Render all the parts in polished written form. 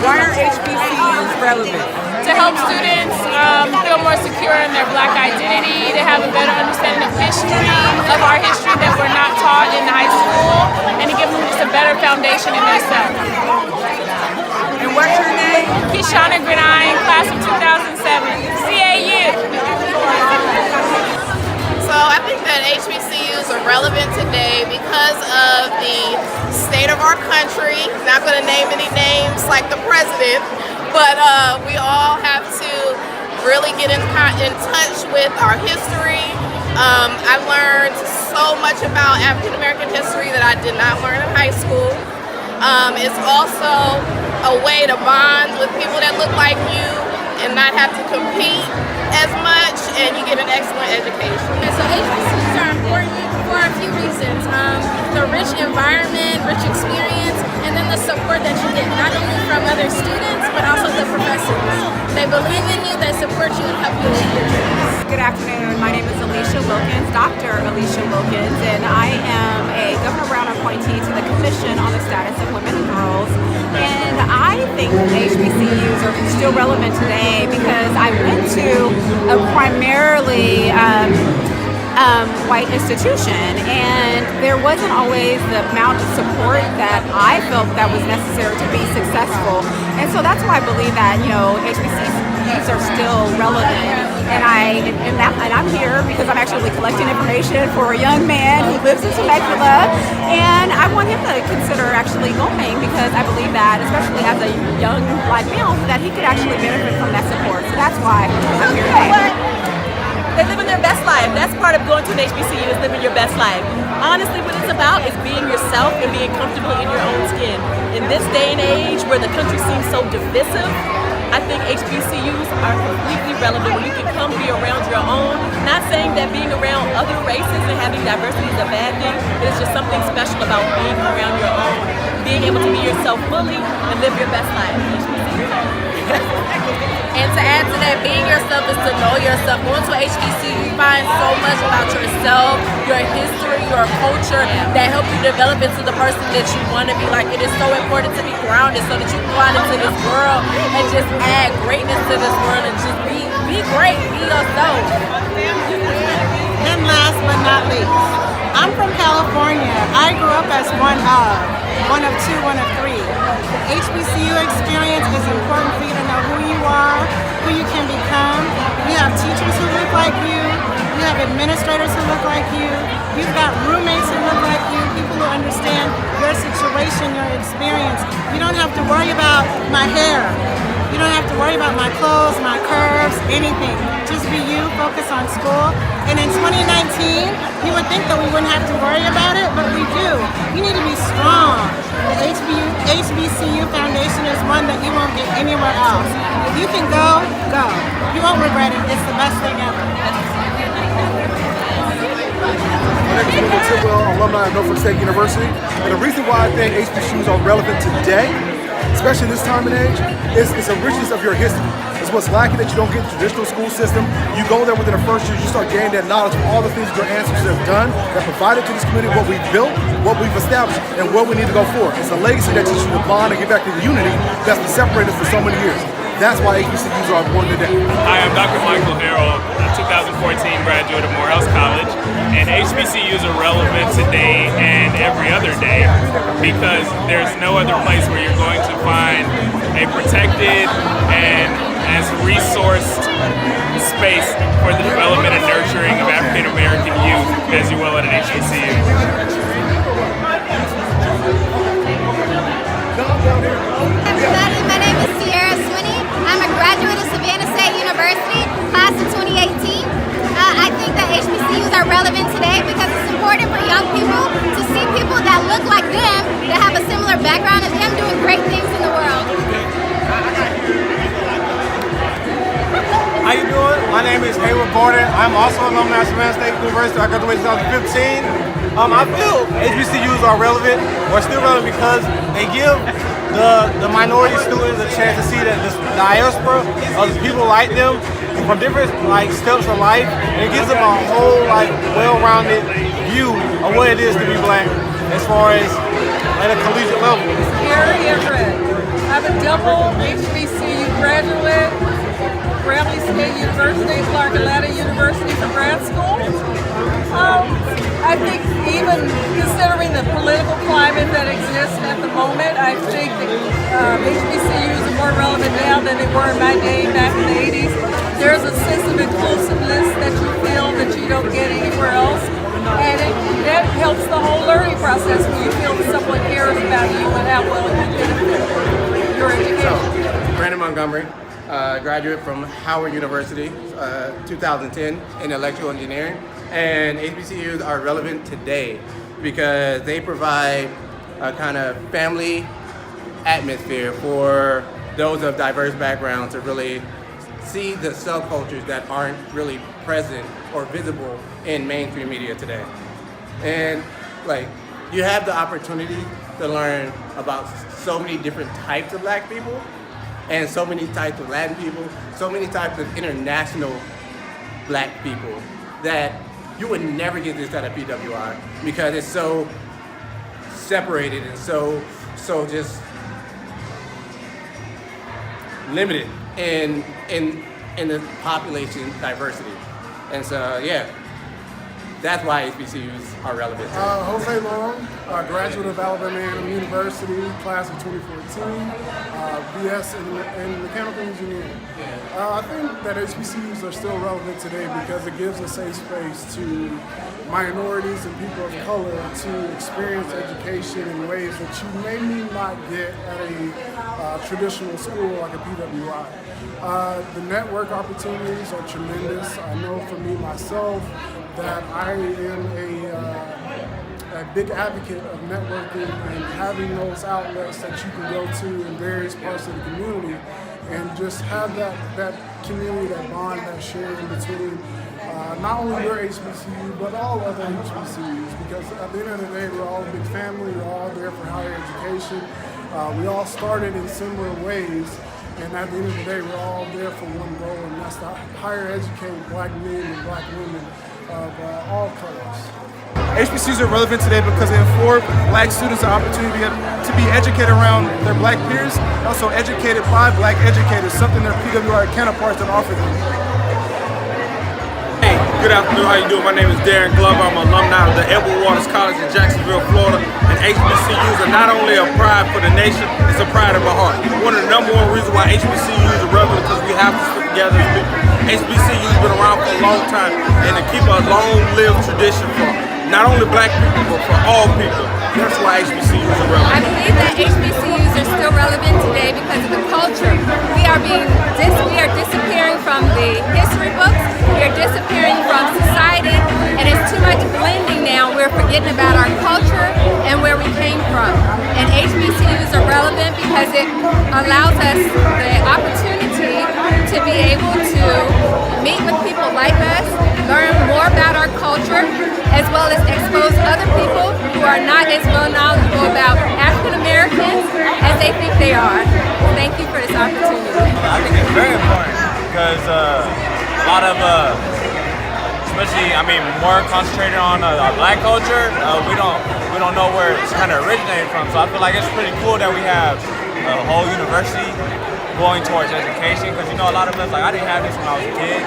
Why are HBCUs relevant? To help students feel more secure in their Black identity, to have a better understanding of history, of our history that we're not taught in high school, and to give them just a better foundation in themselves. And what's your name? Kishana Grenine, class of 2007, CAU. So I think that HBCUs are relevant today because of the state of our country. Not going to name any names like the president, but we all have to really get in touch with our history. I've learned so much about African American history that I did not learn in high school. It's also a way to bond with people that look like you and not have to compete as much, and you get an excellent education. So HBCUs are important for a few reasons. The rich environment, rich experience, and then the support that you get not only from other students, but also the professors. They believe in you, they support you, and help you achieve your dreams. Good afternoon. My name is Alicia Wilkins, Dr. Alicia Wilkins, and I am a Governor Brown appointee to the Commission on the Status of Women and Girls. And I think HBCUs are still relevant today because I went to a primarily white institution, and there wasn't always the amount of support that I felt that was necessary to be successful. And so that's why I believe that, HBCUs are still relevant. And I'm here because I'm actually collecting information for a young man who lives in Temecula, and I want him to consider actually going because I believe that, especially as a young Black male, that he could actually benefit from that support. So that's why I'm here today. They're living their best life. That's part of going to an HBCU, is living your best life. Honestly, what it's about is being yourself and being comfortable in your own skin. In this day and age where the country seems so divisive, I think HBCUs are completely relevant when you can come be around your own. Not saying that being around other races and having diversity is a bad thing, but it's just something special about being around your own, being able to be yourself fully and live your best life. And to add to that, being yourself is to know yourself. Going to HBCU, you find so much about yourself, your history, your culture that help you develop into the person that you want to be. Like, it is so important to be grounded so that you can go out into this world and just add greatness to this world and just be great, be yourself. And last but not least, I'm from California. I grew up as one of two, one of three. The HBCU experience is important for you to know who you are, who you can become. You have teachers who look like you. You have administrators who look like you. You've got roommates who look like you, people who understand your situation, your experience. You don't have to worry about my hair. You don't have to worry about my clothes, my curves, anything. Just be you, focus on school. And in 2019, you would think that we wouldn't have to worry about it, but we do. You need to be strong. The HBCU Foundation is one that you won't get anywhere else. If you can go, go. You won't regret it. It's the best thing ever. My name is William Tidwell, alumni of Norfolk State University. And the reason why I think HBCUs are relevant today, especially this time and age, is the richness of your history. It's what's lacking that you don't get in the traditional school system. You go there within the first year, you start gaining that knowledge of all the things your ancestors have done, that provided to this community, what we've built, what we've established, and where we need to go forward. It's a legacy that teaches you to bond and get back to the unity that's been separated us for so many years. That's why HBCUs are important today. Hi, I'm Dr. Michael Harrell, a 2014 graduate of Morehouse College, and HBCUs are relevant today and every other day because there's no other place where you're going to find a protected and as resourced space for the development and nurturing of African American youth as you will at an HBCU. Everybody, my name is Sierra Swinney. I'm a graduate of Savannah State University, class of 2018. I think that HBCUs are relevant today because it's important for young people to see people that look like them, that have a similar background as them, doing great things in the world. How you doing? My name is Hayward Gordon. I'm also an alumni of Savannah State University. I graduated in 2015. I feel HBCUs are relevant, or still relevant, because they give the minority students a chance to see that this diaspora of people like them from different steps of life, and it gives them a whole well-rounded view of what it is to be black as far as at a collegiate level. Sierra Everett. I'm a double HBCU graduate, Bradley State University, Clark Atlanta University for grad school. I think even considering the political climate that exists at the moment, I think that HBCUs are more relevant now than they were in my day back in the 80s. There's a sense of inclusiveness that you feel that you don't get anywhere else. And that helps the whole learning process when you feel that someone cares about you and how well you benefit your education. Brandon Montgomery, graduate from Howard University, 2010 in electrical engineering. And HBCUs are relevant today because they provide a kind of family atmosphere for those of diverse backgrounds to really see the subcultures that aren't really present or visible in mainstream media today. And like, you have the opportunity to learn about so many different types of Black people and so many types of Latin people, so many types of international Black people that you would never get this at a PWI because it's so separated and so just limited in the population diversity. And so yeah, that's why HBCUs are relevant. Jose Long, graduate of Alabama A&M University, class of 2014, BS in mechanical engineering. I think that HBCUs are still relevant today because it gives a safe space to minorities and people of color to experience education in ways that you may not get at a traditional school like a PWI. The network opportunities are tremendous. I know for me myself that I am a big advocate of networking and having those outlets that you can go to in various parts of the community and just have that community, that bond, that sharing between not only your HBCU, but all other HBCUs, because at the end of the day, we're all a big family, we're all there for higher education. We all started in similar ways, and at the end of the day, we're all there for one goal, and that's to higher educate Black men and Black women of all colors. HBCUs are relevant today because they afford Black students the opportunity to be educated around their Black peers, also educated by Black educators, something their PWI counterparts don't offer them. Hey, good afternoon, how you doing? My name is Darren Glover. I'm an alumni of the Edward Waters College in Jacksonville, Florida. And HBCUs are not only a pride for the nation, it's a pride in my heart. One of the number one reasons why HBCUs are relevant is because we have to stick together as people. HBCUs been around for a long time, and to keep a long-lived tradition for not only Black people, but for all people. That's why HBCUs are relevant. I believe that HBCUs are still relevant today because of the culture. We are disappearing from the history books, we are disappearing from society, and it's too much blending now. We're forgetting about our culture and where we came from. And HBCUs are relevant because it allows us the opportunity to be able to meet with people like us, learn more about our culture, as well as expose other people who are not as well knowledgeable about African Americans as they think they are. Thank you for this opportunity. I think it's very important because a lot of, especially, more concentrated on our Black culture, we don't know where it's kind of originated from. So I feel like it's pretty cool that we have a whole university going towards education, because a lot of us, I didn't have this when I was a kid.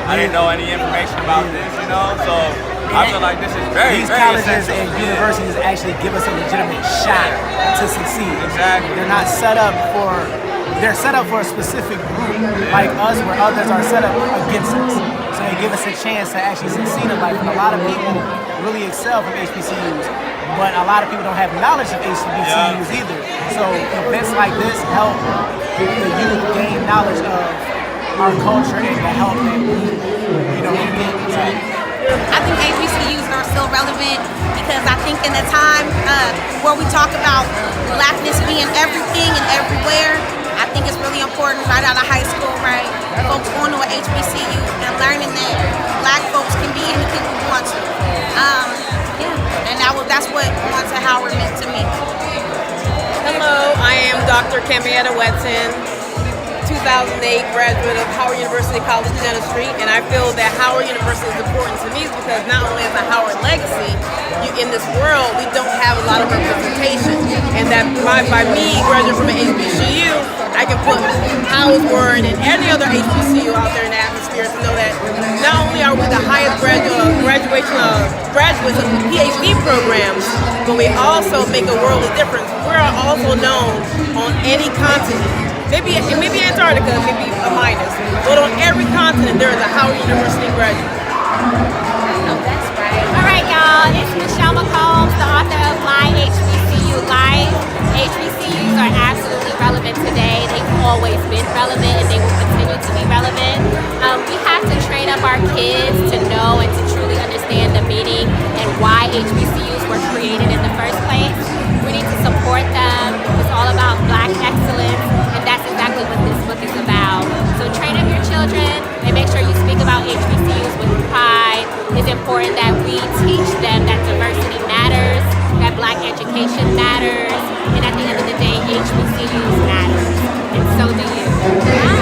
I didn't know any information about this, so I feel like this is These colleges and universities actually give us a legitimate shot to succeed. Exactly. They're not set up for, they're set up for a specific group like us, where others are set up against us. So they give us a chance to actually succeed in life. And a lot of people really excel from HBCUs, but a lot of people don't have knowledge of HBCUs either. So events like this help the youth gain knowledge of our culture and the help that we get to. I think HBCUs are still relevant because I think in a time where we talk about Blackness being everything and everywhere, I think it's really important right out of high school, right? Folks going to an HBCU and learning that Black folks can be anything we want to. And that's what going to Howard meant to me. Hello, I am Dr. Camietta Wetson, 2008 graduate of Howard University College of Dentistry, and I feel that Howard University is important to me because not only is a Howard legacy, in this world we don't have a lot of representation, and that by me graduating from an HBCU, I can put Howard's Word and any other HBCU out there in the atmosphere to know that not only are we the highest graduates of PhD programs, but we also make a world of difference. We're also known on any continent. Maybe Antarctica, maybe a minus, but on every continent there is a Howard University graduate. That's right. All right, y'all. It's Michelle McCombs, the author of My HBCU Life. HBCUs are absolutely relevant today. They've always been relevant, and they will continue to be relevant. We have to train up our kids to know and to truly understand the meaning and why HBCUs were created in the first place. We need to support them. It's all about Black excellence, and that's exactly what this book is about. So train up your children and make sure you speak about HBCUs with pride. It's important that we teach them that diversity matters, that Black education matters, and at the end of the day, HBCUs matter, and so do you.